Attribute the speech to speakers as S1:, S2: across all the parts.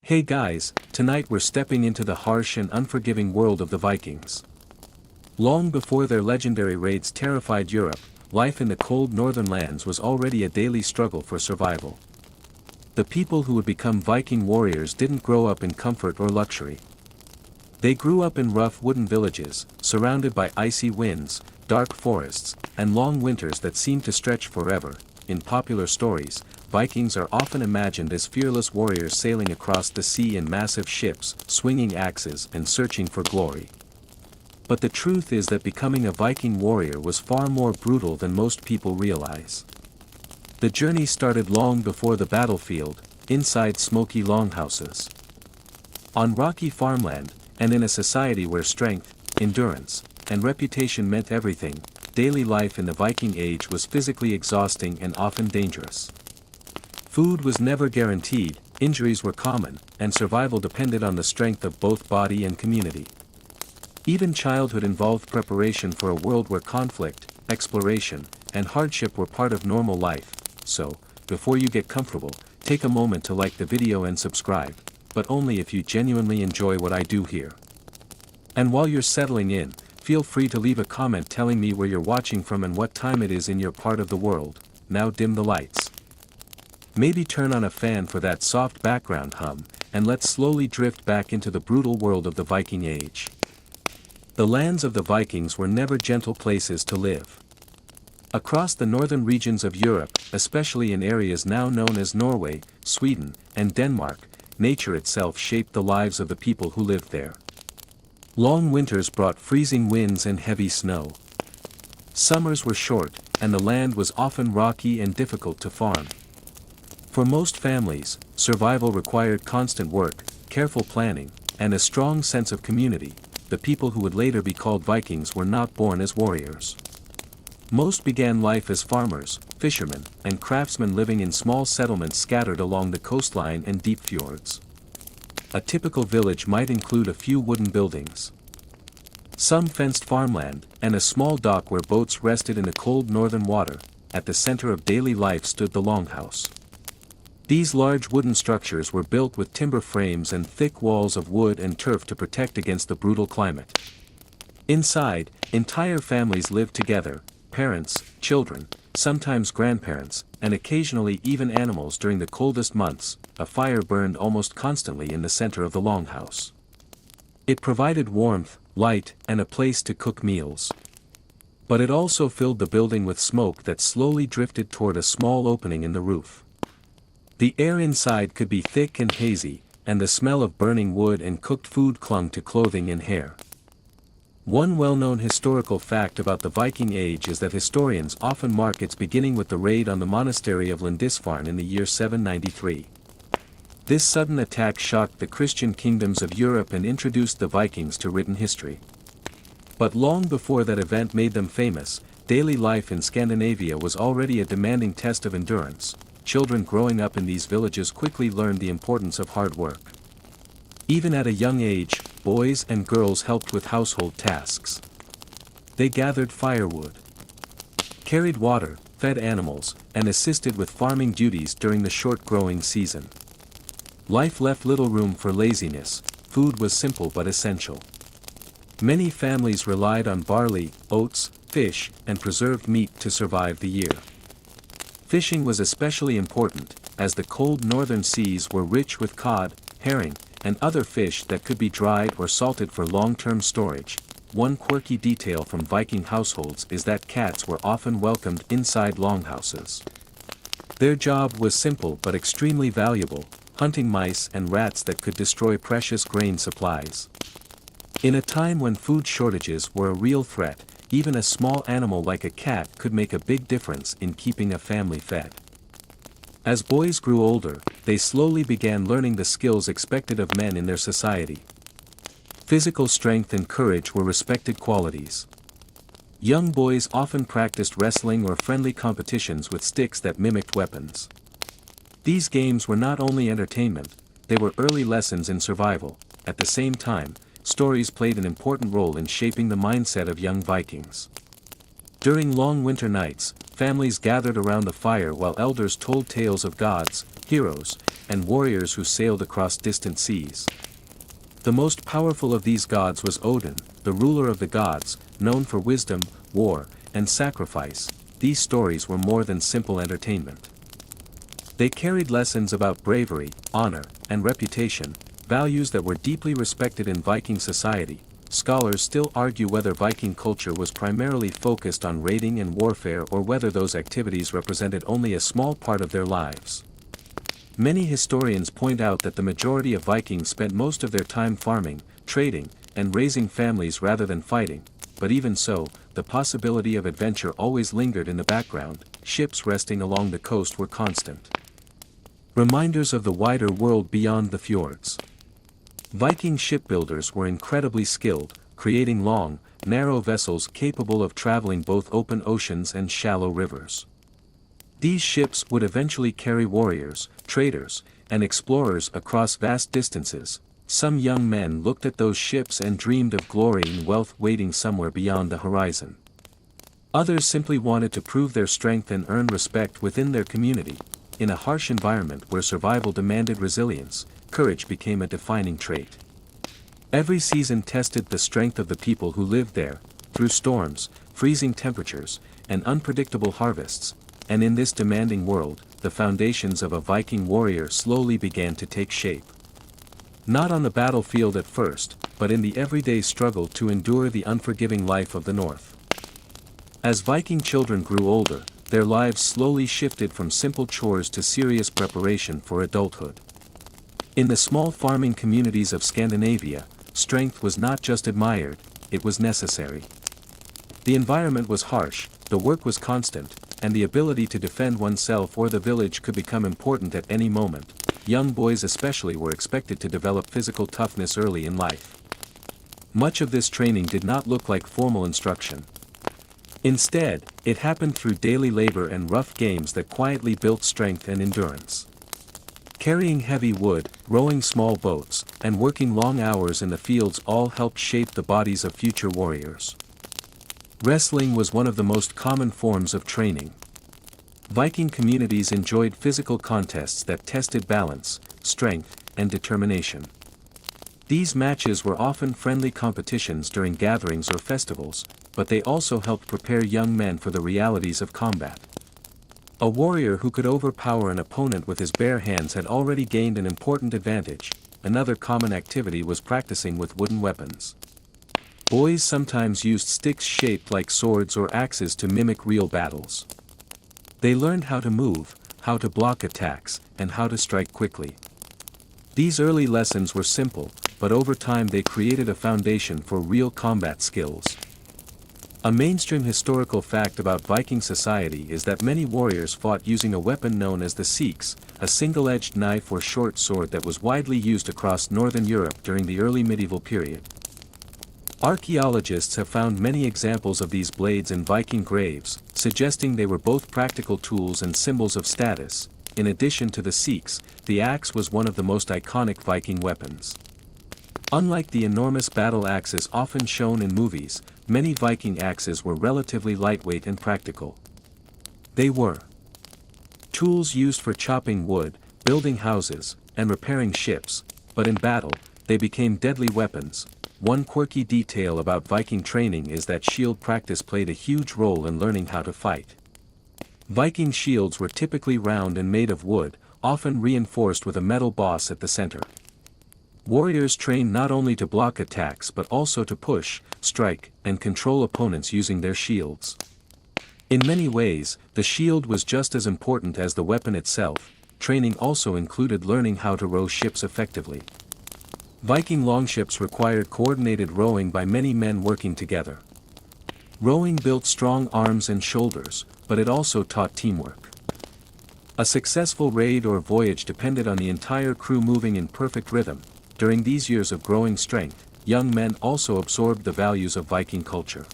S1: Hey guys, tonight we're stepping into the harsh and unforgiving world of the Vikings. Long before their legendary raids terrified Europe, life in the cold northern lands was already a daily struggle for survival. The people who would become Viking warriors didn't grow up in comfort or luxury. They grew up in rough wooden villages, surrounded by icy winds, dark forests, and long winters that seemed to stretch forever. In popular stories, Vikings are often imagined as fearless warriors sailing across the sea in massive ships, swinging axes and searching for glory. But the truth is that becoming a Viking warrior was far more brutal than most people realize. The journey started long before the battlefield, inside smoky longhouses. On rocky farmland, and in a society where strength, endurance, and reputation meant everything, daily life in the Viking Age was physically exhausting and often dangerous. Food was never guaranteed, injuries were common, and survival depended on the strength of both body and community. Even childhood involved preparation for a world where conflict, exploration, and hardship were part of normal life. So, before you get comfortable, take a moment to like the video and subscribe, but only if you genuinely enjoy what I do here. And while you're settling in, feel free to leave a comment telling me where you're watching from and what time it is in your part of the world. Now dim the lights. Maybe turn on a fan for that soft background hum, and let's slowly drift back into the brutal world of the Viking Age. The lands of the Vikings were never gentle places to live. Across the northern regions of Europe, especially in areas now known as Norway, Sweden, and Denmark, nature itself shaped the lives of the people who lived there. Long winters brought freezing winds and heavy snow. Summers were short, and the land was often rocky and difficult to farm. For most families, survival required constant work, careful planning, and a strong sense of community. The people who would later be called Vikings were not born as warriors. Most began life as farmers, fishermen, and craftsmen living in small settlements scattered along the coastline and deep fjords. A typical village might include a few wooden buildings, some fenced farmland, and a small dock where boats rested in the cold northern water. At the center of daily life stood the longhouse. These large wooden structures were built with timber frames and thick walls of wood and turf to protect against the brutal climate. Inside, entire families lived together, parents, children, sometimes grandparents, and occasionally even animals during the coldest months. A fire burned almost constantly in the center of the longhouse. It provided warmth, light, and a place to cook meals. But it also filled the building with smoke that slowly drifted toward a small opening in the roof. The air inside could be thick and hazy, and the smell of burning wood and cooked food clung to clothing and hair. One well-known historical fact about the Viking Age is that historians often mark its beginning with the raid on the monastery of Lindisfarne in the year 793. This sudden attack shocked the Christian kingdoms of Europe and introduced the Vikings to written history. But long before that event made them famous, daily life in Scandinavia was already a demanding test of endurance. Children growing up in these villages quickly learned the importance of hard work. Even at a young age, boys and girls helped with household tasks. They gathered firewood, carried water, fed animals, and assisted with farming duties during the short growing season. Life left little room for laziness. Food was simple but essential. Many families relied on barley, oats, fish, and preserved meat to survive the year. Fishing was especially important, as the cold northern seas were rich with cod, herring, and other fish that could be dried or salted for long-term storage. One quirky detail from Viking households is that cats were often welcomed inside longhouses. Their job was simple but extremely valuable, hunting mice and rats that could destroy precious grain supplies. In a time when food shortages were a real threat, even a small animal like a cat could make a big difference in keeping a family fed. As boys grew older, they slowly began learning the skills expected of men in their society. Physical strength and courage were respected qualities. Young boys often practiced wrestling or friendly competitions with sticks that mimicked weapons. These games were not only entertainment, they were early lessons in survival. At the same time, stories played an important role in shaping the mindset of young Vikings. During long winter nights, families gathered around the fire while elders told tales of gods, heroes, and warriors who sailed across distant seas. The most powerful of these gods was Odin, the ruler of the gods, known for wisdom, war, and sacrifice. These stories were more than simple entertainment. They carried lessons about bravery, honor, and reputation, values that were deeply respected in Viking society. Scholars still argue whether Viking culture was primarily focused on raiding and warfare or whether those activities represented only a small part of their lives. Many historians point out that the majority of Vikings spent most of their time farming, trading, and raising families rather than fighting, but even so, the possibility of adventure always lingered in the background. Ships resting along the coast were constant. Reminders of the wider world beyond the fjords. Viking shipbuilders were incredibly skilled, creating long, narrow vessels capable of traveling both open oceans and shallow rivers. These ships would eventually carry warriors, traders, and explorers across vast distances. Some young men looked at those ships and dreamed of glory and wealth waiting somewhere beyond the horizon. Others simply wanted to prove their strength and earn respect within their community. In a harsh environment where survival demanded resilience, courage became a defining trait. Every season tested the strength of the people who lived there, through storms, freezing temperatures, and unpredictable harvests, and in this demanding world, the foundations of a Viking warrior slowly began to take shape. Not on the battlefield at first, but in the everyday struggle to endure the unforgiving life of the North. As Viking children grew older, their lives slowly shifted from simple chores to serious preparation for adulthood. In the small farming communities of Scandinavia, strength was not just admired, it was necessary. The environment was harsh, the work was constant, and the ability to defend oneself or the village could become important at any moment. Young boys especially were expected to develop physical toughness early in life. Much of this training did not look like formal instruction. Instead, it happened through daily labor and rough games that quietly built strength and endurance. Carrying heavy wood, rowing small boats, and working long hours in the fields all helped shape the bodies of future warriors. Wrestling was one of the most common forms of training. Viking communities enjoyed physical contests that tested balance, strength, and determination. These matches were often friendly competitions during gatherings or festivals, but they also helped prepare young men for the realities of combat. A warrior who could overpower an opponent with his bare hands had already gained an important advantage. Another common activity was practicing with wooden weapons. Boys sometimes used sticks shaped like swords or axes to mimic real battles. They learned how to move, how to block attacks, and how to strike quickly. These early lessons were simple, but over time they created a foundation for real combat skills. A mainstream historical fact about Viking society is that many warriors fought using a weapon known as the seeks, a single-edged knife or short sword that was widely used across northern Europe during the early medieval period. Archaeologists have found many examples of these blades in Viking graves, suggesting they were both practical tools and symbols of status. In addition to the seeks, the axe was one of the most iconic Viking weapons. Unlike the enormous battle axes often shown in movies, many Viking axes were relatively lightweight and practical. They were tools used for chopping wood, building houses, and repairing ships, but in battle, they became deadly weapons. One quirky detail about Viking training is that shield practice played a huge role in learning how to fight. Viking shields were typically round and made of wood, often reinforced with a metal boss at the center. Warriors trained not only to block attacks but also to push, strike, and control opponents using their shields. In many ways, the shield was just as important as the weapon itself. Training also included learning how to row ships effectively. Viking longships required coordinated rowing by many men working together. Rowing built strong arms and shoulders, but it also taught teamwork. A successful raid or voyage depended on the entire crew moving in perfect rhythm. During these years of growing strength, young men also absorbed the values of Viking culture.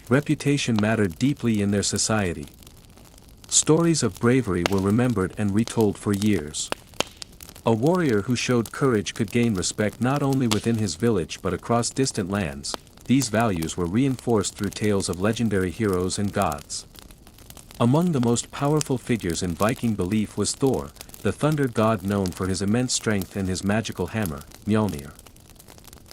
S1: Reputation mattered deeply in their society. Stories of bravery were remembered and retold for years. A warrior who showed courage could gain respect not only within his village but across distant lands. These values were reinforced through tales of legendary heroes and gods. Among the most powerful figures in Viking belief was Thor, the thunder god known for his immense strength and his magical hammer, Mjolnir.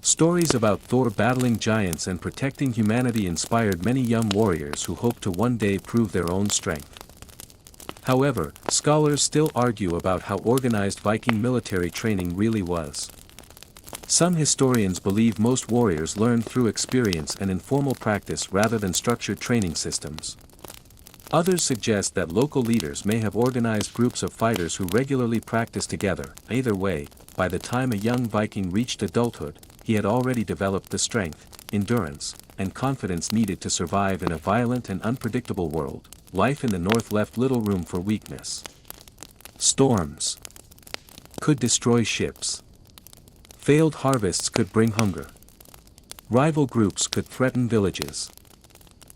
S1: Stories about Thor battling giants and protecting humanity inspired many young warriors who hoped to one day prove their own strength. However, scholars still argue about how organized Viking military training really was. Some historians believe most warriors learned through experience and informal practice rather than structured training systems. Others suggest that local leaders may have organized groups of fighters who regularly practiced together. Either way, by the time a young Viking reached adulthood, he had already developed the strength, endurance, and confidence needed to survive in a violent and unpredictable world. Life in the north left little room for weakness. Storms could destroy ships. Failed harvests could bring hunger. Rival groups could threaten villages.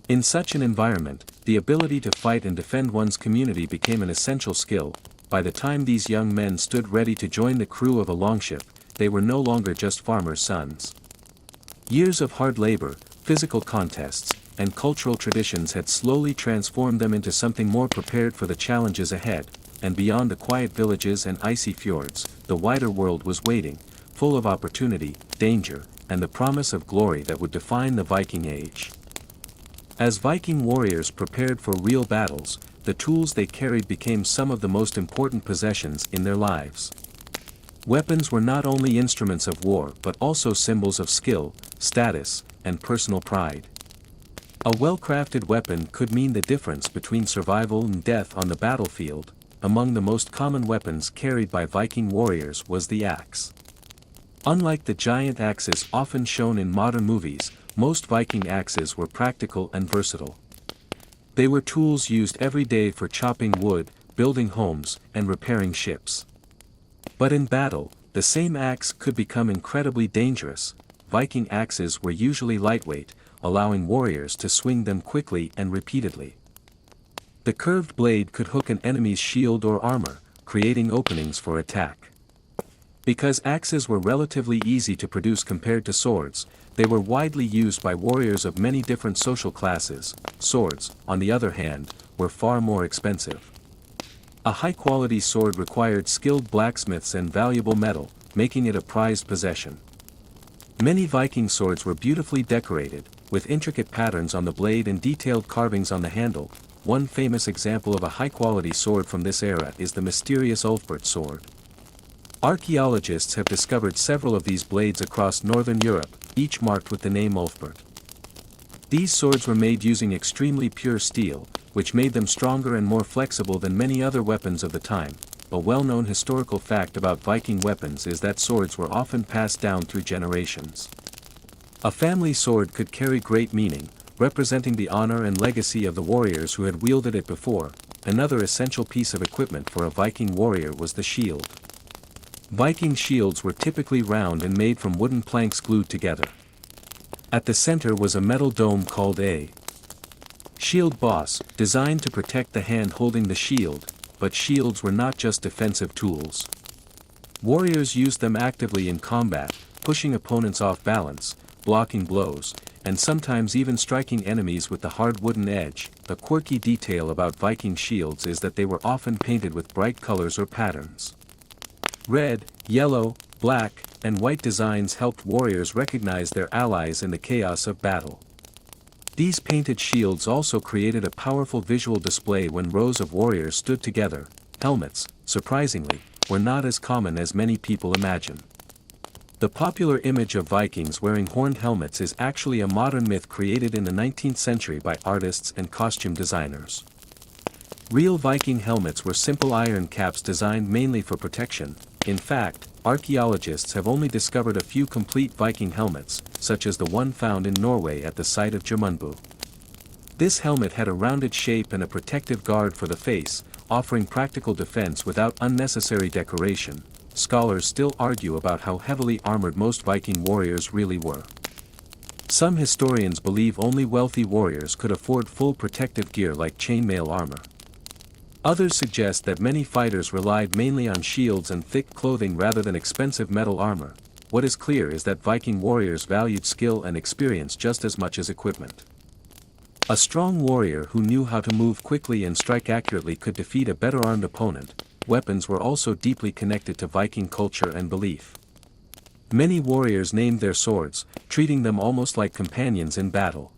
S1: In such an environment, the ability to fight and defend one's community became an essential skill. By the time these young men stood ready to join the crew of a longship, they were no longer just farmers' sons. Years of hard labor, physical contests, and cultural traditions had slowly transformed them into something more prepared for the challenges ahead, and beyond the quiet villages and icy fjords, the wider world was waiting, full of opportunity, danger, and the promise of glory that would define the Viking Age. As Viking warriors prepared for real battles, the tools they carried became some of the most important possessions in their lives. Weapons were not only instruments of war but also symbols of skill, status, and personal pride. A well-crafted weapon could mean the difference between survival and death on the battlefield. Among the most common weapons carried by Viking warriors was the axe. Unlike the giant axes often shown in modern movies, most Viking axes were practical and versatile. They were tools used every day for chopping wood, building homes, and repairing ships. But in battle, the same axe could become incredibly dangerous. Viking axes were usually lightweight, allowing warriors to swing them quickly and repeatedly. The curved blade could hook an enemy's shield or armor, creating openings for attack. Because axes were relatively easy to produce compared to swords, they were widely used by warriors of many different social classes. Swords, on the other hand, were far more expensive. A high-quality sword required skilled blacksmiths and valuable metal, making it a prized possession. Many Viking swords were beautifully decorated, with intricate patterns on the blade and detailed carvings on the handle. One famous example of a high-quality sword from this era is the mysterious Ulfbert sword. Archaeologists have discovered several of these blades across northern Europe, each marked with the name Ulfbert. These swords were made using extremely pure steel, which made them stronger and more flexible than many other weapons of the time. A well-known historical fact about Viking weapons is that swords were often passed down through generations. A family sword could carry great meaning, representing the honor and legacy of the warriors who had wielded it before. Another essential piece of equipment for a Viking warrior was the shield. Viking shields were typically round and made from wooden planks glued together. At the center was a metal dome called a shield boss, designed to protect the hand holding the shield. But shields were not just defensive tools. Warriors used them actively in combat, pushing opponents off balance, blocking blows, and sometimes even striking enemies with the hard wooden edge. A quirky detail about Viking shields is that they were often painted with bright colors or patterns. Red, yellow, black, and white designs helped warriors recognize their allies in the chaos of battle. These painted shields also created a powerful visual display when rows of warriors stood together. Helmets, surprisingly, were not as common as many people imagine. The popular image of Vikings wearing horned helmets is actually a modern myth created in the 19th century by artists and costume designers. Real Viking helmets were simple iron caps designed mainly for protection. In fact, archaeologists have only discovered a few complete Viking helmets, such as the one found in Norway at the site of Jumunbu. This helmet had a rounded shape and a protective guard for the face, offering practical defense without unnecessary decoration. Scholars still argue about how heavily armored most Viking warriors really were. Some historians believe only wealthy warriors could afford full protective gear like chainmail armor. Others suggest that many fighters relied mainly on shields and thick clothing rather than expensive metal armor. What is clear is that Viking warriors valued skill and experience just as much as equipment. A strong warrior who knew how to move quickly and strike accurately could defeat a better-armed opponent. weapons were also deeply connected to Viking culture and belief. Many warriors named their swords, treating them almost like companions in battle.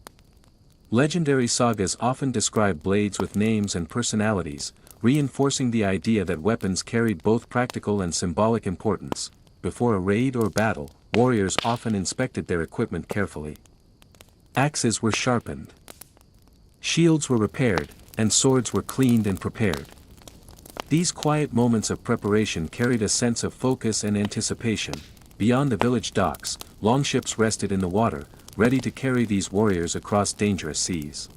S1: Legendary sagas often describe blades with names and personalities, reinforcing the idea that weapons carried both practical and symbolic importance. Before a raid or battle, warriors often inspected their equipment carefully. Axes were sharpened. Shields were repaired, and swords were cleaned and prepared. These quiet moments of preparation carried a sense of focus and anticipation. Beyond the village docks, longships rested in the water, ready to carry these warriors across dangerous seas.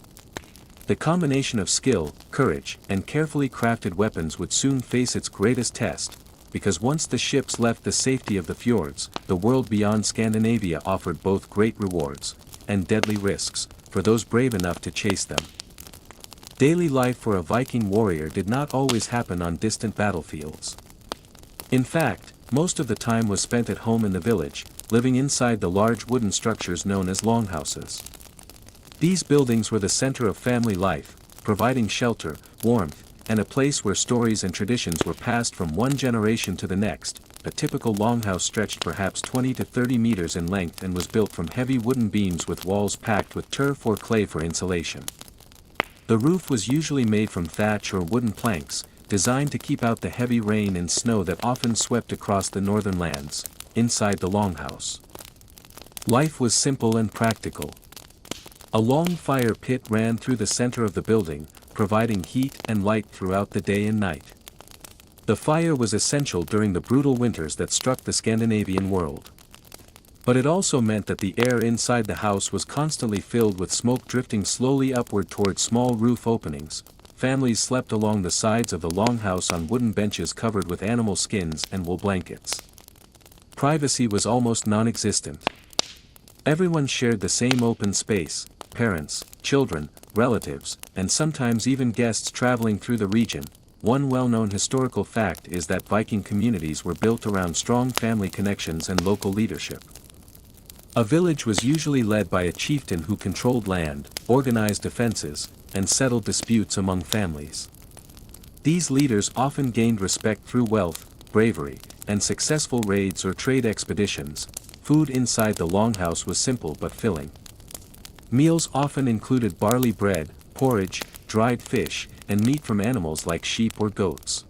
S1: The combination of skill, courage, and carefully crafted weapons would soon face its greatest test, because once the ships left the safety of the fjords, the world beyond Scandinavia offered both great rewards and deadly risks for those brave enough to chase them. Daily life for a Viking warrior did not always happen on distant battlefields. In fact, most of the time was spent at home in the village, living inside the large wooden structures known as longhouses. These buildings were the center of family life, providing shelter, warmth, and a place where stories and traditions were passed from one generation to the next. A typical longhouse stretched perhaps 20 to 30 meters in length and was built from heavy wooden beams with walls packed with turf or clay for insulation. The roof was usually made from thatch or wooden planks, designed to keep out the heavy rain and snow that often swept across the northern lands. Inside the longhouse, life was simple and practical. A long fire pit ran through the center of the building, providing heat and light throughout the day and night. The fire was essential during the brutal winters that struck the Scandinavian world. But it also meant that the air inside the house was constantly filled with smoke drifting slowly upward toward small roof openings. Families slept along the sides of the longhouse on wooden benches covered with animal skins and wool blankets. Privacy was almost non-existent. Everyone shared the same open space: parents, children, relatives, and sometimes even guests traveling through the region. One well-known historical fact is that Viking communities were built around strong family connections and local leadership. A village was usually led by a chieftain who controlled land, organized defenses, and settled disputes among families. These leaders often gained respect through wealth, bravery, and successful raids or trade expeditions. Food inside the longhouse was simple but filling. Meals often included barley bread, porridge, dried fish, and meat from animals like sheep or goats.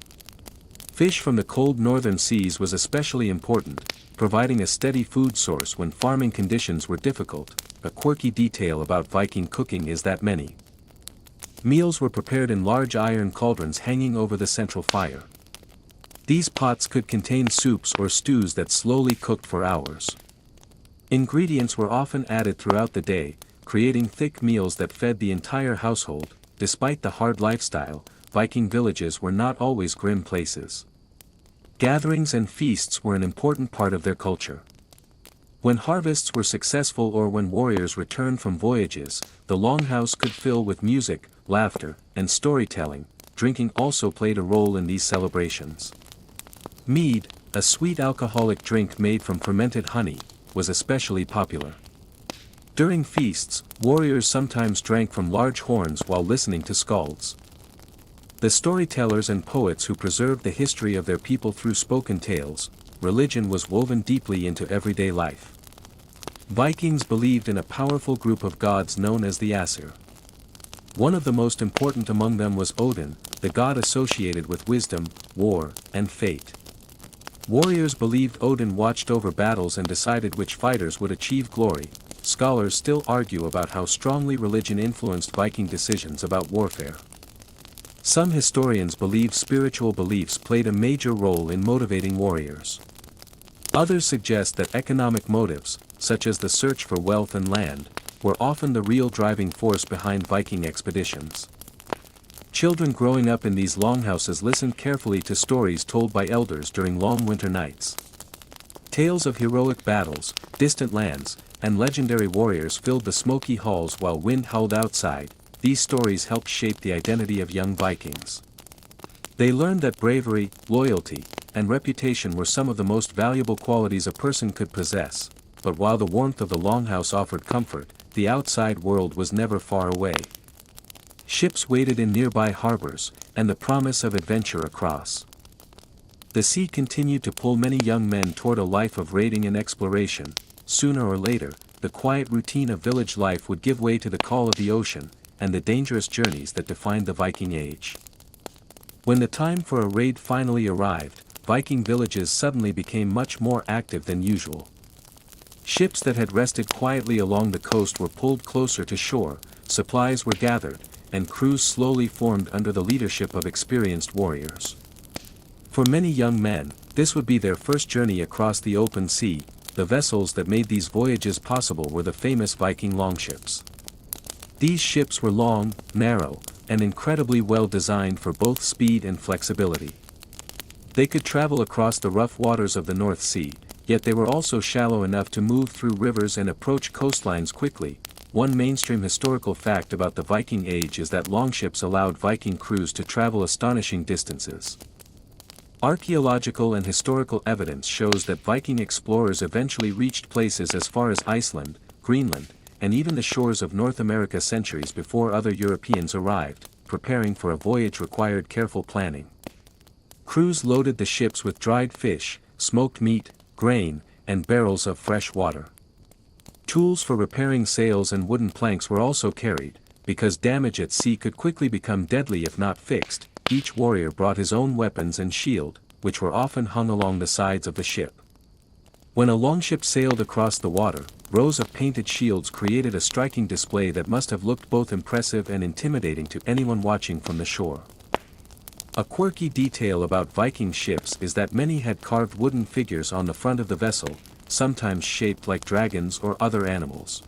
S1: Fish from the cold northern seas was especially important, providing a steady food source when farming conditions were difficult. A quirky detail about Viking cooking is that many meals were prepared in large iron cauldrons hanging over the central fire. These pots could contain soups or stews that slowly cooked for hours. Ingredients were often added throughout the day, creating thick meals that fed the entire household. Despite the hard lifestyle, Viking villages were not always grim places. Gatherings and feasts were an important part of their culture. When harvests were successful or when warriors returned from voyages, the longhouse could fill with music, laughter, and storytelling. Drinking also played a role in these celebrations. Mead, a sweet alcoholic drink made from fermented honey, was especially popular. During feasts, warriors sometimes drank from large horns while listening to skalds. The storytellers and poets who preserved the history of their people through spoken tales. Religion was woven deeply into everyday life. Vikings believed in a powerful group of gods known as the Aesir. One of the most important among them was Odin, the god associated with wisdom, war, and fate. Warriors believed Odin watched over battles and decided which fighters would achieve glory. Scholars still argue about how strongly religion influenced Viking decisions about warfare. Some historians believe spiritual beliefs played a major role in motivating warriors. Others suggest that economic motives, such as the search for wealth and land, were often the real driving force behind Viking expeditions. Children growing up in these longhouses listened carefully to stories told by elders during long winter nights. Tales of heroic battles, distant lands, and legendary warriors filled the smoky halls while wind howled outside. These stories helped shape the identity of young Vikings. They learned that bravery, loyalty, and reputation were some of the most valuable qualities a person could possess. But while the warmth of the longhouse offered comfort, the outside world was never far away. Ships waited in nearby harbors, and the promise of adventure across The sea continued to pull many young men toward a life of raiding and exploration. Sooner or later, the quiet routine of village life would give way to the call of the ocean, and the dangerous journeys that defined the Viking Age. When the time for a raid finally arrived, Viking villages suddenly became much more active than usual. Ships that had rested quietly along the coast were pulled closer to shore, supplies were gathered, and crews slowly formed under the leadership of experienced warriors. For many young men, this would be their first journey across the open sea. The vessels that made these voyages possible were the famous Viking longships. These ships were long, narrow, and incredibly well designed for both speed and flexibility. They could travel across the rough waters of the North Sea, yet they were also shallow enough to move through rivers and approach coastlines quickly. One mainstream historical fact about the Viking Age is that longships allowed Viking crews to travel astonishing distances. Archaeological and historical evidence shows that Viking explorers eventually reached places as far as Iceland, Greenland, and even the shores of North America centuries before other Europeans arrived. Preparing for a voyage required careful planning. Crews loaded the ships with dried fish, smoked meat, grain, and barrels of fresh water. Tools for repairing sails and wooden planks were also carried, because damage at sea could quickly become deadly if not fixed. Each warrior brought his own weapons and shield, which were often hung along the sides of the ship. When a longship sailed across the water, rows of painted shields created a striking display that must have looked both impressive and intimidating to anyone watching from the shore. A quirky detail about Viking ships is that many had carved wooden figures on the front of the vessel, sometimes shaped like dragons or other animals.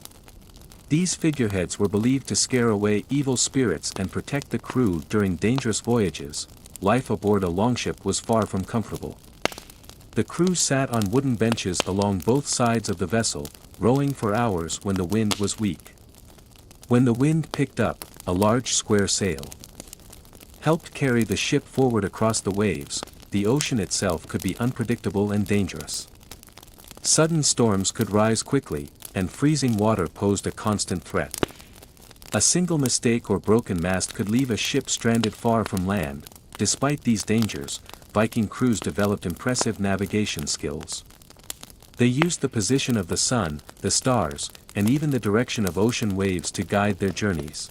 S1: These figureheads were believed to scare away evil spirits and protect the crew during dangerous voyages. Life aboard a longship was far from comfortable. The crew sat on wooden benches along both sides of the vessel, rowing for hours when the wind was weak. When the wind picked up, a large square sail helped carry the ship forward across the waves. The ocean itself could be unpredictable and dangerous. Sudden storms could rise quickly, and freezing water posed a constant threat. A single mistake or broken mast could leave a ship stranded far from land. Despite these dangers, Viking crews developed impressive navigation skills. They used the position of the sun, the stars, and even the direction of ocean waves to guide their journeys.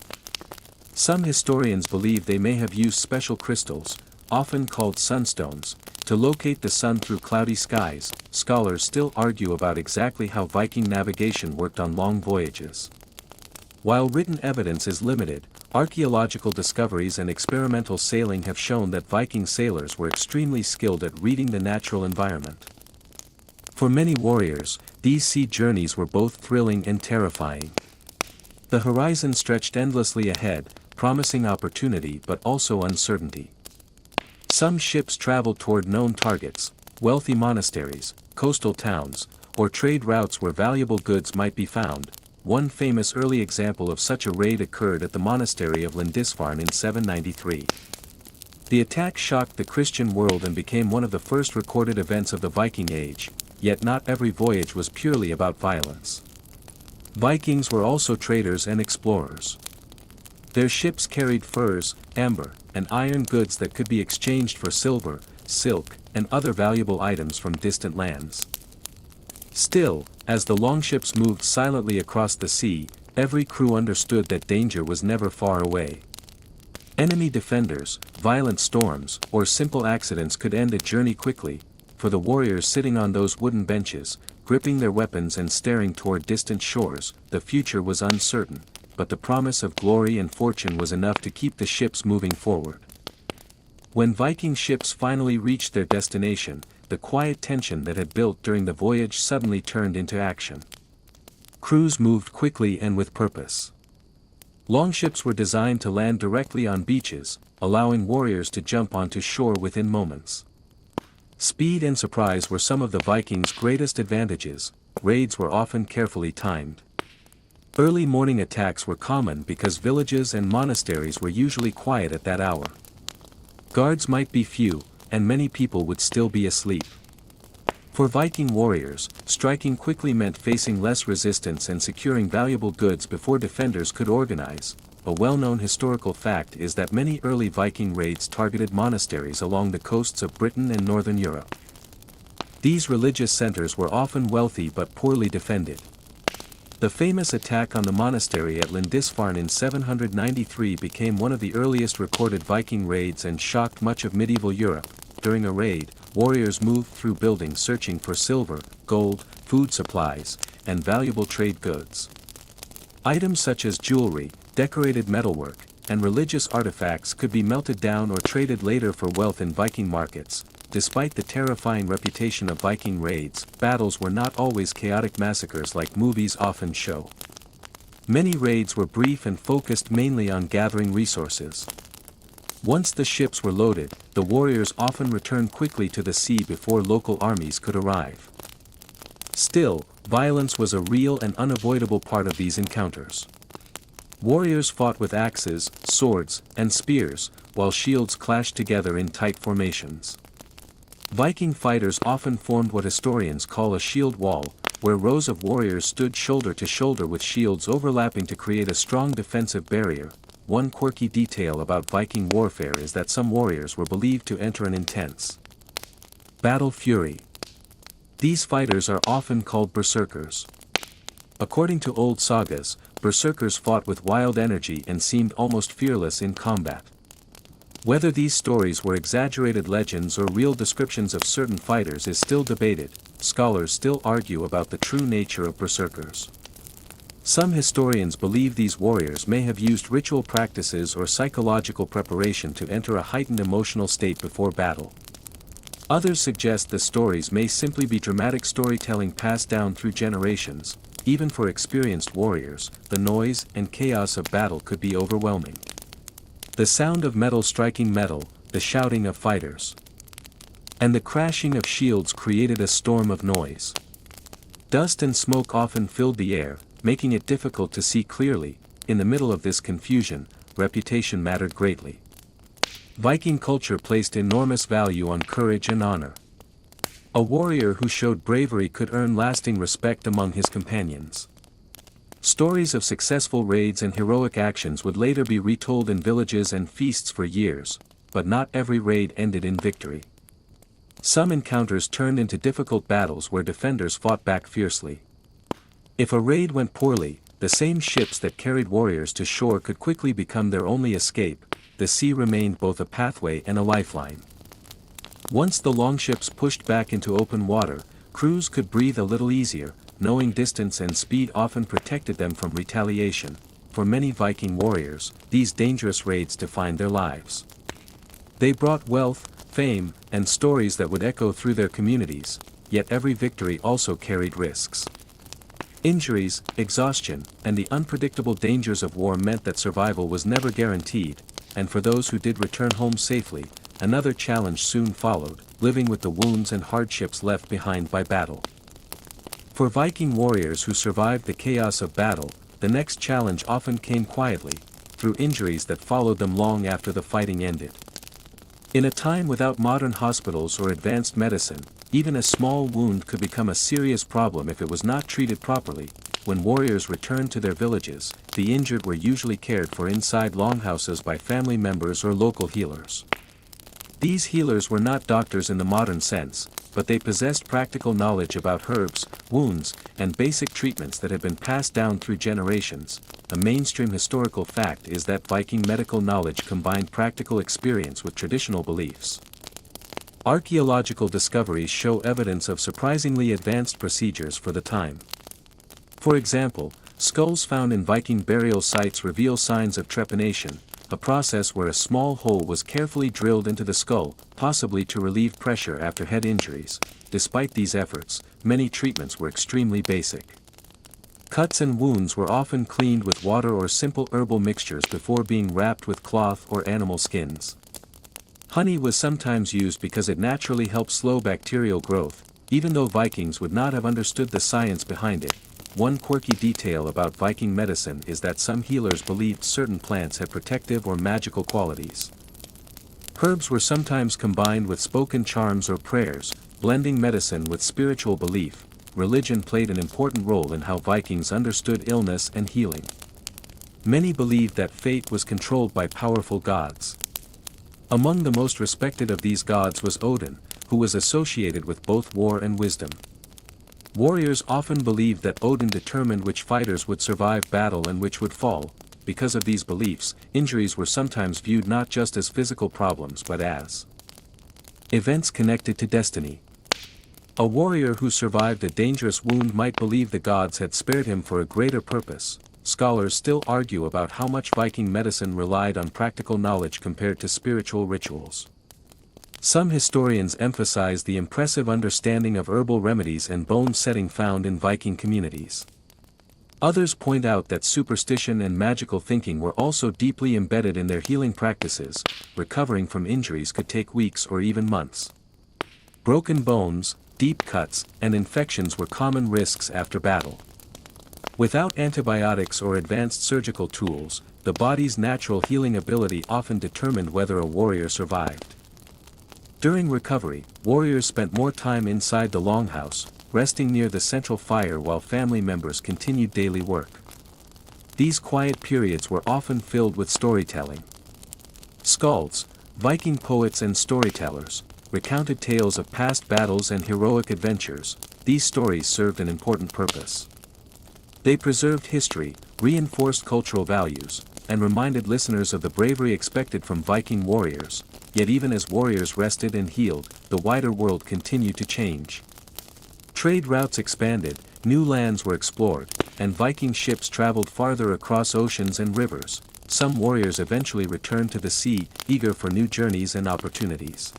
S1: Some historians believe they may have used special crystals, often called sunstones, to locate the sun through cloudy skies. Scholars still argue about exactly how Viking navigation worked on long voyages. While written evidence is limited, archaeological discoveries and experimental sailing have shown that Viking sailors were extremely skilled at reading the natural environment. For many warriors, these sea journeys were both thrilling and terrifying. The horizon stretched endlessly ahead, promising opportunity but also uncertainty. Some ships traveled toward known targets, wealthy monasteries, coastal towns, or trade routes where valuable goods might be found. One famous early example of such a raid occurred at the monastery of Lindisfarne in 793. The attack shocked the Christian world and became one of the first recorded events of the Viking Age, yet not every voyage was purely about violence. Vikings were also traders and explorers. Their ships carried furs, amber, and iron goods that could be exchanged for silver, silk, and other valuable items from distant lands. Still, as the longships moved silently across the sea, every crew understood that danger was never far away. Enemy defenders, violent storms, or simple accidents could end a journey quickly. For the warriors sitting on those wooden benches, gripping their weapons and staring toward distant shores, the future was uncertain, but the promise of glory and fortune was enough to keep the ships moving forward. When Viking ships finally reached their destination, the quiet tension that had built during the voyage suddenly turned into action. Crews moved quickly and with purpose. Longships were designed to land directly on beaches, allowing warriors to jump onto shore within moments. Speed and surprise were some of the Vikings' greatest advantages. Raids were often carefully timed. Early morning attacks were common because villages and monasteries were usually quiet at that hour. Guards might be few, and many people would still be asleep. For Viking warriors, striking quickly meant facing less resistance and securing valuable goods before defenders could organize. a well-known historical fact is that many early Viking raids targeted monasteries along the coasts of Britain and northern Europe. These religious centers were often wealthy but poorly defended. The famous attack on the monastery at Lindisfarne in 793 became one of the earliest recorded Viking raids and shocked much of medieval Europe. During a raid, warriors moved through buildings searching for silver, gold, food supplies, and valuable trade goods. Items such as jewelry, decorated metalwork, and religious artifacts could be melted down or traded later for wealth in Viking markets. Despite the terrifying reputation of Viking raids, battles were not always chaotic massacres like movies often show. Many raids were brief and focused mainly on gathering resources. Once the ships were loaded, the warriors often returned quickly to the sea before local armies could arrive. Still, violence was a real and unavoidable part of these encounters. Warriors fought with axes, swords, and spears, while shields clashed together in tight formations. Viking fighters often formed what historians call a shield wall, where rows of warriors stood shoulder to shoulder with shields overlapping to create a strong defensive barrier. One quirky detail about Viking warfare is that some warriors were believed to enter an intense battle fury. These fighters are often called berserkers. According to old sagas, berserkers fought with wild energy and seemed almost fearless in combat. Whether these stories were exaggerated legends or real descriptions of certain fighters is still debated. Scholars still argue about the true nature of berserkers. Some historians believe these warriors may have used ritual practices or psychological preparation to enter a heightened emotional state before battle. Others suggest the stories may simply be dramatic storytelling passed down through generations. Even for experienced warriors, the noise and chaos of battle could be overwhelming. The sound of metal striking metal, the shouting of fighters, and the crashing of shields created a storm of noise. Dust and smoke often filled the air, making it difficult to see clearly. In the middle of this confusion, reputation mattered greatly. Viking culture placed enormous value on courage and honor. A warrior who showed bravery could earn lasting respect among his companions. Stories of successful raids and heroic actions would later be retold in villages and feasts for years, but not every raid ended in victory. Some encounters turned into difficult battles where defenders fought back fiercely. If a raid went poorly, the same ships that carried warriors to shore could quickly become their only escape. The sea remained both a pathway and a lifeline. Once the longships pushed back into open water, crews could breathe a little easier, knowing distance and speed often protected them from retaliation. For many Viking warriors, these dangerous raids defined their lives. They brought wealth, fame, and stories that would echo through their communities, yet every victory also carried risks. Injuries, exhaustion, and the unpredictable dangers of war meant that survival was never guaranteed, and for those who did return home safely, another challenge soon followed, living with the wounds and hardships left behind by battle. For Viking warriors who survived the chaos of battle, the next challenge often came quietly, through injuries that followed them long after the fighting ended. In a time without modern hospitals or advanced medicine, even a small wound could become a serious problem if it was not treated properly. When warriors returned to their villages, the injured were usually cared for inside longhouses by family members or local healers. These healers were not doctors in the modern sense, but they possessed practical knowledge about herbs, wounds, and basic treatments that had been passed down through generations. A mainstream historical fact is that Viking medical knowledge combined practical experience with traditional beliefs. Archaeological discoveries show evidence of surprisingly advanced procedures for the time. For example, skulls found in Viking burial sites reveal signs of trepanation, a process where a small hole was carefully drilled into the skull, possibly to relieve pressure after head injuries. Despite these efforts, many treatments were extremely basic. Cuts and wounds were often cleaned with water or simple herbal mixtures before being wrapped with cloth or animal skins. Honey was sometimes used because it naturally helped slow bacterial growth, even though Vikings would not have understood the science behind it. One quirky detail about Viking medicine is that some healers believed certain plants had protective or magical qualities. Herbs were sometimes combined with spoken charms or prayers, blending medicine with spiritual belief. Religion played an important role in how Vikings understood illness and healing. Many believed that fate was controlled by powerful gods. Among the most respected of these gods was Odin, who was associated with both war and wisdom. Warriors often believed that Odin determined which fighters would survive battle and which would fall. Because of these beliefs, injuries were sometimes viewed not just as physical problems but as events connected to destiny. A warrior who survived a dangerous wound might believe the gods had spared him for a greater purpose. Scholars still argue about how much Viking medicine relied on practical knowledge compared to spiritual rituals. Some historians emphasize the impressive understanding of herbal remedies and bone setting found in Viking communities. Others point out that superstition and magical thinking were also deeply embedded in their healing practices. Recovering from injuries could take weeks or even months. Broken bones, deep cuts, and infections were common risks after battle. Without antibiotics or advanced surgical tools, the body's natural healing ability often determined whether a warrior survived. During recovery, warriors spent more time inside the longhouse, resting near the central fire while family members continued daily work. These quiet periods were often filled with storytelling. Skalds, Viking poets and storytellers, recounted tales of past battles and heroic adventures. These stories served an important purpose. They preserved history, reinforced cultural values, and reminded listeners of the bravery expected from Viking warriors. Yet even as warriors rested and healed, the wider world continued to change. Trade routes expanded, new lands were explored, and Viking ships traveled farther across oceans and rivers. Some warriors eventually returned to the sea, eager for new journeys and opportunities.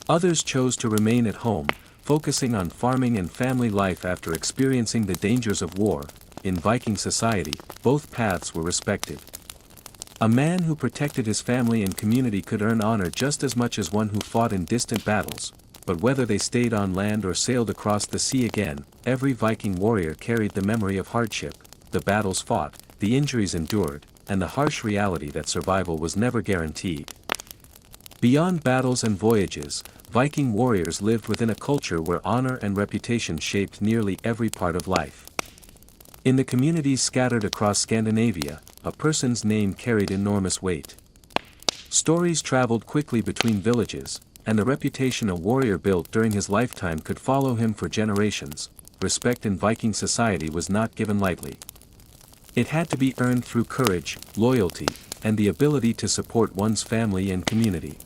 S1: Others chose to remain at home, focusing on farming and family life after experiencing the dangers of war. In Viking society, both paths were respected. A man who protected his family and community could earn honor just as much as one who fought in distant battles, but whether they stayed on land or sailed across the sea again, every Viking warrior carried the memory of hardship, the battles fought, the injuries endured, and the harsh reality that survival was never guaranteed. Beyond battles and voyages, Viking warriors lived within a culture where honor and reputation shaped nearly every part of life. In the communities scattered across Scandinavia, a person's name carried enormous weight. Stories traveled quickly between villages, and the reputation a warrior built during his lifetime could follow him for generations. Respect in Viking society was not given lightly. It had to be earned through courage, loyalty, and the ability to support one's family and community.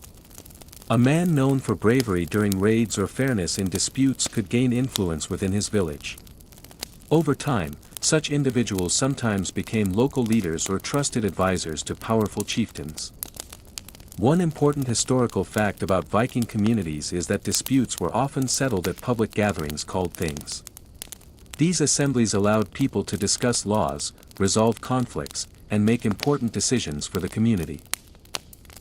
S1: A man known for bravery during raids or fairness in disputes could gain influence within his village. Over time, such individuals sometimes became local leaders or trusted advisors to powerful chieftains. One important historical fact about Viking communities is that disputes were often settled at public gatherings called things. These assemblies allowed people to discuss laws, resolve conflicts, and make important decisions for the community.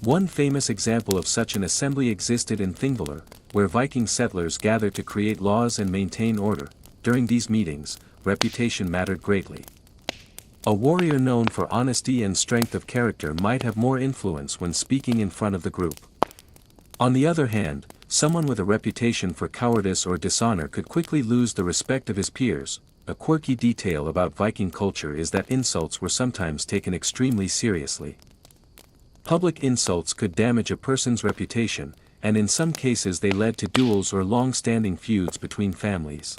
S1: One famous example of such an assembly existed in Thingvellir, where Viking settlers gathered to create laws and maintain order. During these meetings, reputation mattered greatly. A warrior known for honesty and strength of character might have more influence when speaking in front of the group. On the other hand, someone with a reputation for cowardice or dishonor could quickly lose the respect of his peers. A quirky detail about Viking culture is that insults were sometimes taken extremely seriously. Public insults could damage a person's reputation, and in some cases they led to duels or long-standing feuds between families.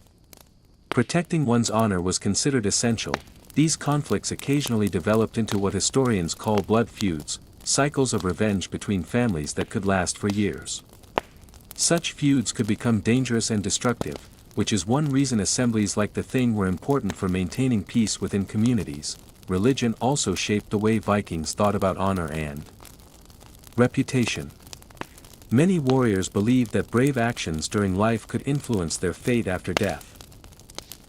S1: Protecting one's honor was considered essential. These conflicts occasionally developed into what historians call blood feuds, cycles of revenge between families that could last for years. Such feuds could become dangerous and destructive, which is one reason assemblies like the Thing were important for maintaining peace within communities. Religion also shaped the way Vikings thought about honor and reputation. Many warriors believed that brave actions during life could influence their fate after death.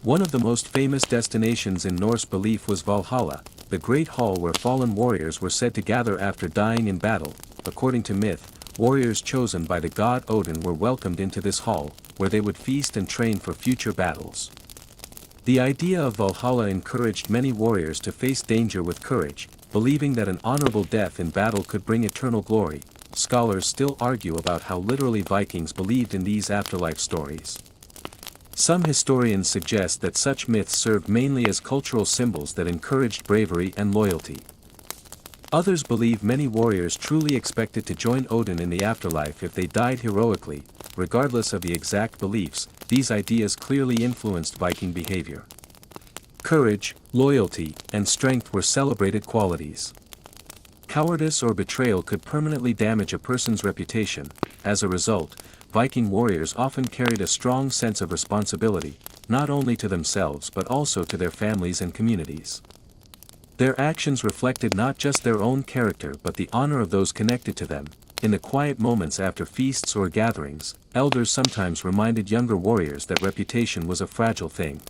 S1: One of the most famous destinations in Norse belief was Valhalla, the great hall where fallen warriors were said to gather after dying in battle. According to myth, warriors chosen by the god Odin were welcomed into this hall, where they would feast and train for future battles. The idea of Valhalla encouraged many warriors to face danger with courage, believing that an honorable death in battle could bring eternal glory. Scholars still argue about how literally Vikings believed in these afterlife stories. Some historians suggest that such myths served mainly as cultural symbols that encouraged bravery and loyalty. Others believe many warriors truly expected to join Odin in the afterlife if they died heroically. Regardless of the exact beliefs, these ideas clearly influenced Viking behavior. Courage, loyalty, and strength were celebrated qualities. Cowardice or betrayal could permanently damage a person's reputation. As a result, Viking warriors often carried a strong sense of responsibility, not only to themselves but also to their families and communities. Their actions reflected not just their own character but the honor of those connected to them. In the quiet moments after feasts or gatherings, elders sometimes reminded younger warriors that reputation was a fragile thing.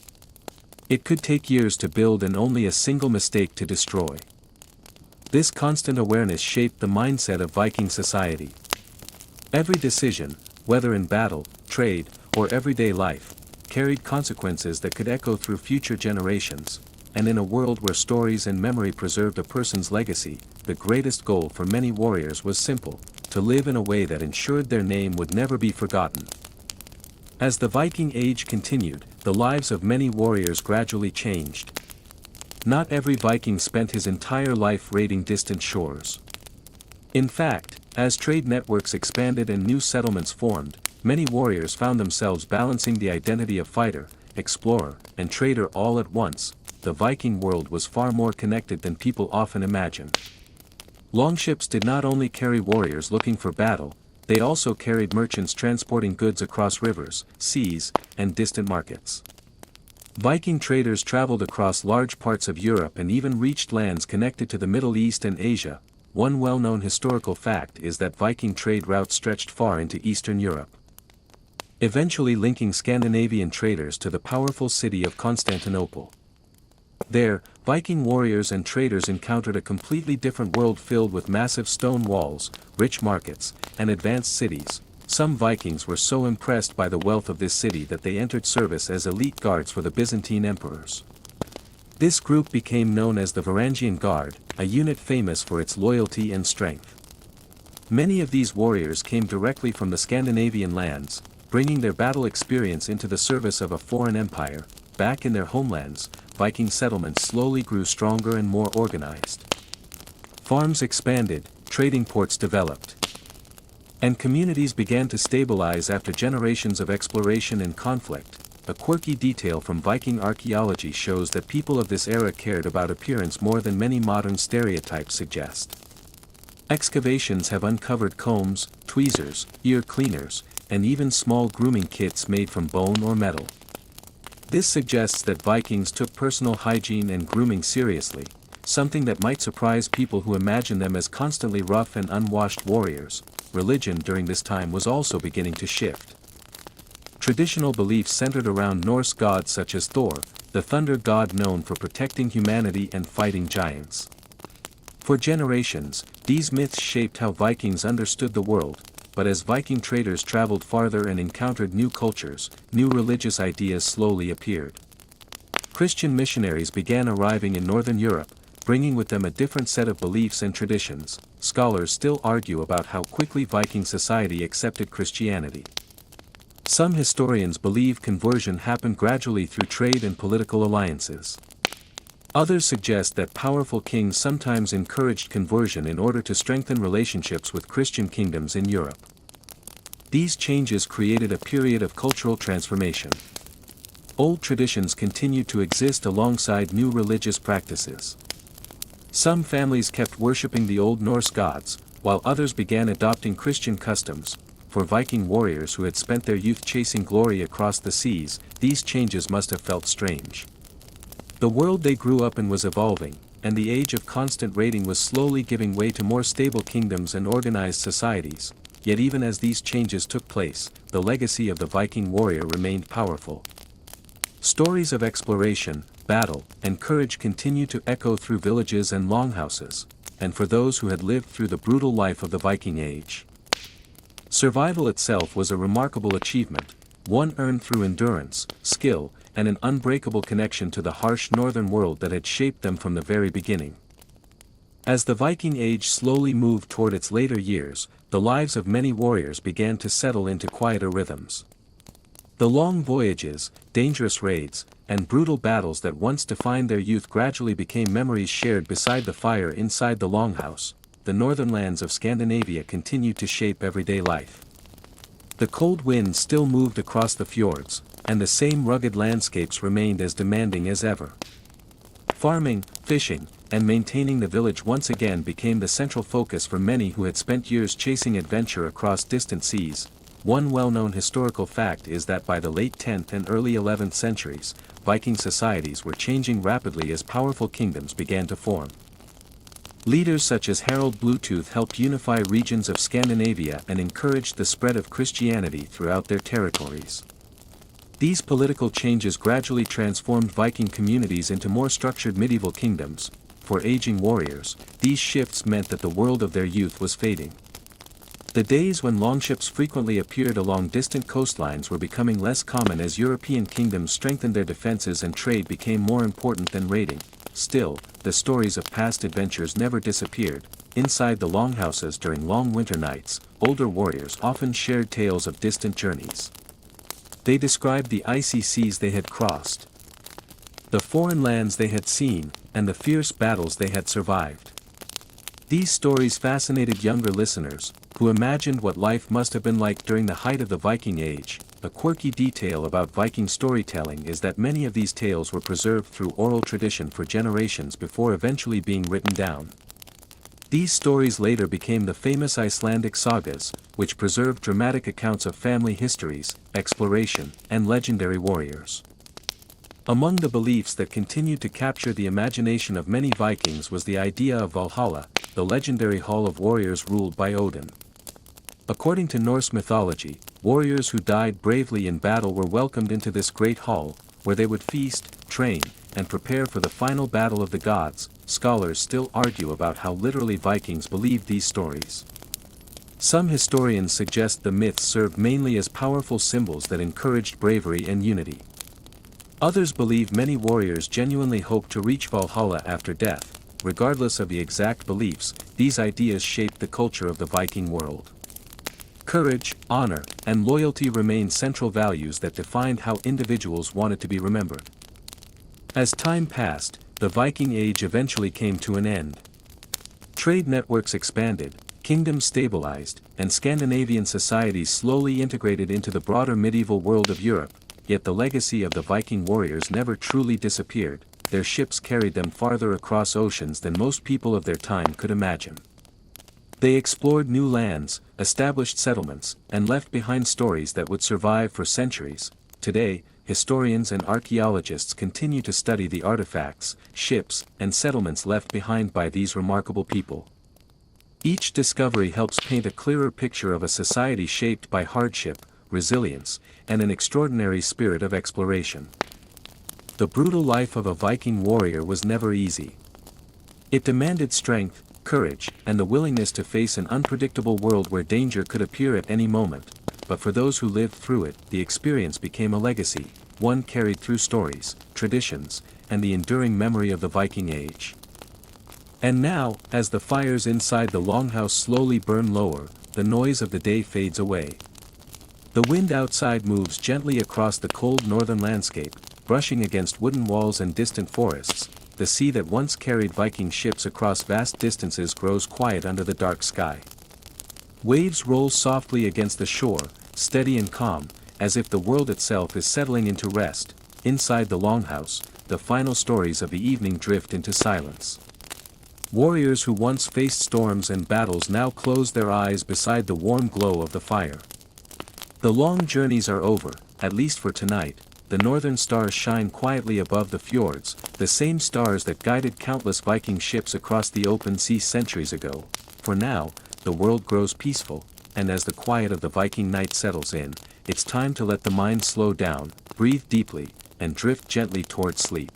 S1: It could take years to build and only a single mistake to destroy. This constant awareness shaped the mindset of Viking society. Every decision, whether in battle, trade, or everyday life, carried consequences that could echo through future generations. And in a world where stories and memory preserved a person's legacy, the greatest goal for many warriors was simple: to live in a way that ensured their name would never be forgotten. As the Viking Age continued, the lives of many warriors gradually changed. Not every Viking spent his entire life raiding distant shores. In fact, as trade networks expanded and new settlements formed, many warriors found themselves balancing the identity of fighter, explorer, and trader all at once. The Viking world was far more connected than people often imagine. Longships did not only carry warriors looking for battle, they also carried merchants transporting goods across rivers, seas, and distant markets. Viking traders traveled across large parts of Europe and even reached lands connected to the Middle East and Asia. One well-known historical fact is that Viking trade routes stretched far into Eastern Europe, eventually linking Scandinavian traders to the powerful city of Constantinople. There, Viking warriors and traders encountered a completely different world filled with massive stone walls, rich markets, and advanced cities. Some Vikings were so impressed by the wealth of this city that they entered service as elite guards for the Byzantine emperors. This group became known as the Varangian Guard, a unit famous for its loyalty and strength. Many of these warriors came directly from the Scandinavian lands, bringing their battle experience into the service of a foreign empire. Back in their homelands, Viking settlements slowly grew stronger and more organized. Farms expanded, trading ports developed, and communities began to stabilize after generations of exploration and conflict. A quirky detail from Viking archaeology shows that people of this era cared about appearance more than many modern stereotypes suggest. Excavations have uncovered combs, tweezers, ear cleaners, and even small grooming kits made from bone or metal. This suggests that Vikings took personal hygiene and grooming seriously, something that might surprise people who imagine them as constantly rough and unwashed warriors. Religion during this time was also beginning to shift. Traditional beliefs centered around Norse gods such as Thor, the thunder god known for protecting humanity and fighting giants. For generations, these myths shaped how Vikings understood the world. But as Viking traders traveled farther and encountered new cultures, new religious ideas slowly appeared. Christian missionaries began arriving in Northern Europe, bringing with them a different set of beliefs and traditions. Scholars still argue about how quickly Viking society accepted Christianity. Some historians believe conversion happened gradually through trade and political alliances. Others suggest that powerful kings sometimes encouraged conversion in order to strengthen relationships with Christian kingdoms in Europe. These changes created a period of cultural transformation. Old traditions continued to exist alongside new religious practices. Some families kept worshipping the Old Norse gods, while others began adopting Christian customs. For Viking warriors who had spent their youth chasing glory across the seas, these changes must have felt strange. The world they grew up in was evolving, and the age of constant raiding was slowly giving way to more stable kingdoms and organized societies. Yet even as these changes took place, the legacy of the Viking warrior remained powerful. Stories of exploration, battle, and courage continue to echo through villages and longhouses, and for those who had lived through the brutal life of the Viking Age, survival itself was a remarkable achievement, one earned through endurance, skill, and an unbreakable connection to the harsh northern world that had shaped them from the very beginning. As the Viking Age slowly moved toward its later years, the lives of many warriors began to settle into quieter rhythms. The long voyages, dangerous raids, and brutal battles that once defined their youth gradually became memories shared beside the fire inside the longhouse. The northern lands of Scandinavia continued to shape everyday life. The cold wind still moved across the fjords, and the same rugged landscapes remained as demanding as ever. Farming, fishing, and maintaining the village once again became the central focus for many who had spent years chasing adventure across distant seas. One well-known historical fact is that by the late 10th and early 11th centuries, Viking societies were changing rapidly as powerful kingdoms began to form. Leaders such as Harald Bluetooth helped unify regions of Scandinavia and encouraged the spread of Christianity throughout their territories. These political changes gradually transformed Viking communities into more structured medieval kingdoms. For aging warriors, these shifts meant that the world of their youth was fading. The days when longships frequently appeared along distant coastlines were becoming less common as European kingdoms strengthened their defenses and trade became more important than raiding. Still, the stories of past adventures never disappeared. Inside the longhouses during long winter nights, older warriors often shared tales of distant journeys. They described the icy seas they had crossed, the foreign lands they had seen, and the fierce battles they had survived. These stories fascinated younger listeners, who imagined what life must have been like during the height of the Viking Age. A quirky detail about Viking storytelling is that many of these tales were preserved through oral tradition for generations before eventually being written down. These stories later became the famous Icelandic sagas, which preserved dramatic accounts of family histories, exploration, and legendary warriors. Among the beliefs that continued to capture the imagination of many Vikings was the idea of Valhalla, the legendary hall of warriors ruled by Odin. According to Norse mythology, warriors who died bravely in battle were welcomed into this great hall, where they would feast, train, and prepare for the final battle of the gods. Scholars still argue about how literally Vikings believed these stories. Some historians suggest the myths served mainly as powerful symbols that encouraged bravery and unity. Others believe many warriors genuinely hoped to reach Valhalla after death. Regardless of the exact beliefs, these ideas shaped the culture of the Viking world. Courage, honor, and loyalty remained central values that defined how individuals wanted to be remembered. As time passed, the Viking Age eventually came to an end. Trade networks expanded, kingdoms stabilized, and Scandinavian societies slowly integrated into the broader medieval world of Europe. Yet the legacy of the Viking warriors never truly disappeared. Their ships carried them farther across oceans than most people of their time could imagine. They explored new lands, established settlements, and left behind stories that would survive for centuries. Today, historians and archaeologists continue to study the artifacts, ships, and settlements left behind by these remarkable people. Each discovery helps paint a clearer picture of a society shaped by hardship, resilience, and an extraordinary spirit of exploration. The brutal life of a Viking warrior was never easy. It demanded strength, courage, and the willingness to face an unpredictable world where danger could appear at any moment. But for those who lived through it, the experience became a legacy, one carried through stories, traditions, and the enduring memory of the Viking Age. And now, as the fires inside the longhouse slowly burn lower, the noise of the day fades away. The wind outside moves gently across the cold northern landscape, brushing against wooden walls and distant forests. The sea that once carried Viking ships across vast distances grows quiet under the dark sky. Waves roll softly against the shore, steady and calm, as if the world itself is settling into rest. Inside the longhouse, the final stories of the evening drift into silence. Warriors who once faced storms and battles now close their eyes beside the warm glow of the fire. The long journeys are over, at least for tonight. The northern stars shine quietly above the fjords, the same stars that guided countless Viking ships across the open sea centuries ago. For now, the world grows peaceful, and as the quiet of the Viking night settles in, it's time to let the mind slow down, breathe deeply, and drift gently towards sleep.